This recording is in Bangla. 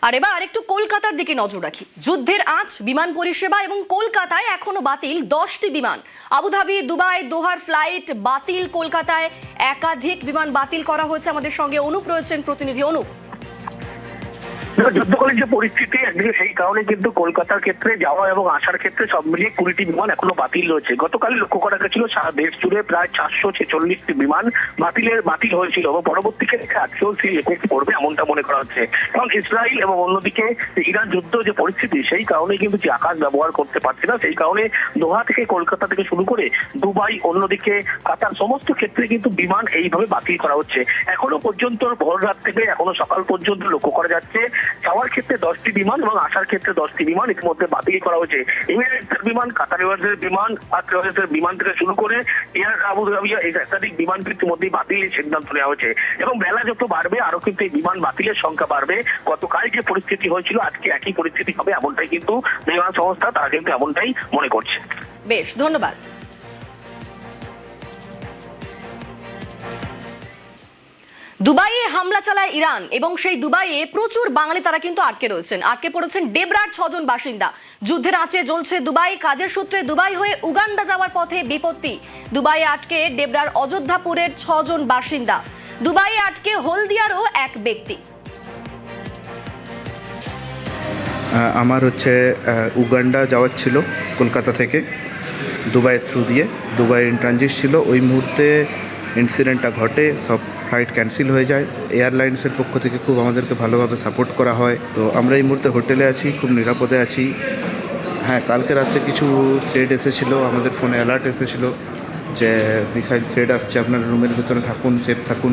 আর এবার একটু কলকাতার দিকে নজর রাখি। যুদ্ধের আঁচ বিমান পরিষেবা এবং কলকাতায় এখনো বাতিল 10টি বিমান। আবুধাবি, দুবাই, দোহার ফ্লাইট বাতিল। কলকাতায় একাধিক বিমান বাতিল করা হয়েছে। আমাদের সঙ্গে অনুপ রয়েছেন, প্রতিনিধি অনুপ। যুদ্ধকালীন যে পরিস্থিতি একদিকে, সেই কারণে কিন্তু কলকাতার ক্ষেত্রে যাওয়া এবং আসার ক্ষেত্রে সব মিলিয়ে 20টি বিমান এখনো বাতিল রয়েছে। গতকাল লক্ষ্য করা গেছিল সারা দেশ জুড়ে প্রায় 446টি বিমান বাতিল হয়েছিল এবং পরবর্তী ক্ষেত্রে আজকেও সেই এফেক্ট পড়বে এমনটা মনে করা হচ্ছে। এবং ইসরায়েল এবং অন্যদিকে ইরান যুদ্ধ যে পরিস্থিতি, সেই কারণে কিন্তু যে আকাশ ব্যবহার করতে পারছে না, সেই কারণে দোহা থেকে কলকাতা থেকে শুরু করে দুবাই, অন্যদিকে কাতার, সমস্ত ক্ষেত্রে কিন্তু বিমান এইভাবে বাতিল করা হচ্ছে। এখনো পর্যন্ত ভোর রাত থেকে এখনো সকাল পর্যন্ত লক্ষ্য করা যাচ্ছে যাওয়ার ক্ষেত্রে 10টি বিমান এবং আসার ক্ষেত্রে 10টি বিমান ইতিমধ্যে বাতিল করা হয়েছে। এমিরেটসের বিমান, কাতার এয়ারওয়েজের বিমান, এয়ারওয়েজের বিমান থেকে শুরু করে এয়ার আবুধাবি, এই একাধিক বিমান ইতিমধ্যে বাতিলের সিদ্ধান্ত নেওয়া হয়েছে এবং বেলা যত বাড়বে আরো কিন্তু এই বিমান বাতিলের সংখ্যা বাড়বে। গতকাল যে পরিস্থিতি হয়েছিল আজকে একই পরিস্থিতি হবে এমনটাই কিন্তু বিমান সংস্থা তারা কিন্তু এমনটাই মনে করছে। বেশ, ধন্যবাদ। দুবাইয়ে হামলা চালায় ইরান এবং সেই দুবাইয়ে প্রচুর বাঙালি তারা কিন্তু আটকে পড়েছেন ডেবরার 6 জন বাসিন্দা। যুদ্ধের আঁচে জ্বলছে দুবাই। কাজের সূত্রে দুবাই হয়ে উগান্ডা যাওয়ার পথে বিপত্তি। দুবাইয়ে আটকে ডেবরার অযোধ্যাপুরের 6 জন বাসিন্দা। দুবাইয়ে আটকে হলদিয়ারও এক ব্যক্তি। আমার উগান্ডা যাওয়ার ছিল কলকাতা থেকে দুবাই থ্রু দিয়ে। দুবাই ইন ট্রানজিট ছিল। ওই মুহূর্তে ইনসিডেন্টটা ঘটে, সব ফ্লাইট ক্যান্সেল হয়ে যায়। এয়ারলাইন্সের পক্ষ থেকে খুব আমাদেরকে ভালোভাবে সাপোর্ট করা হয়। তো আমরা এই মুহূর্তে হোটেলে আছি, খুব নিরাপদে আছি। হ্যাঁ, কালকে রাত্রে কিছু থ্রেড এসেছিলো, আমাদের ফোনে অ্যালার্ট এসেছিলো যে মিসাইল থ্রেড আসছে, আপনার রুমের ভেতরে থাকুন, সেফ থাকুন।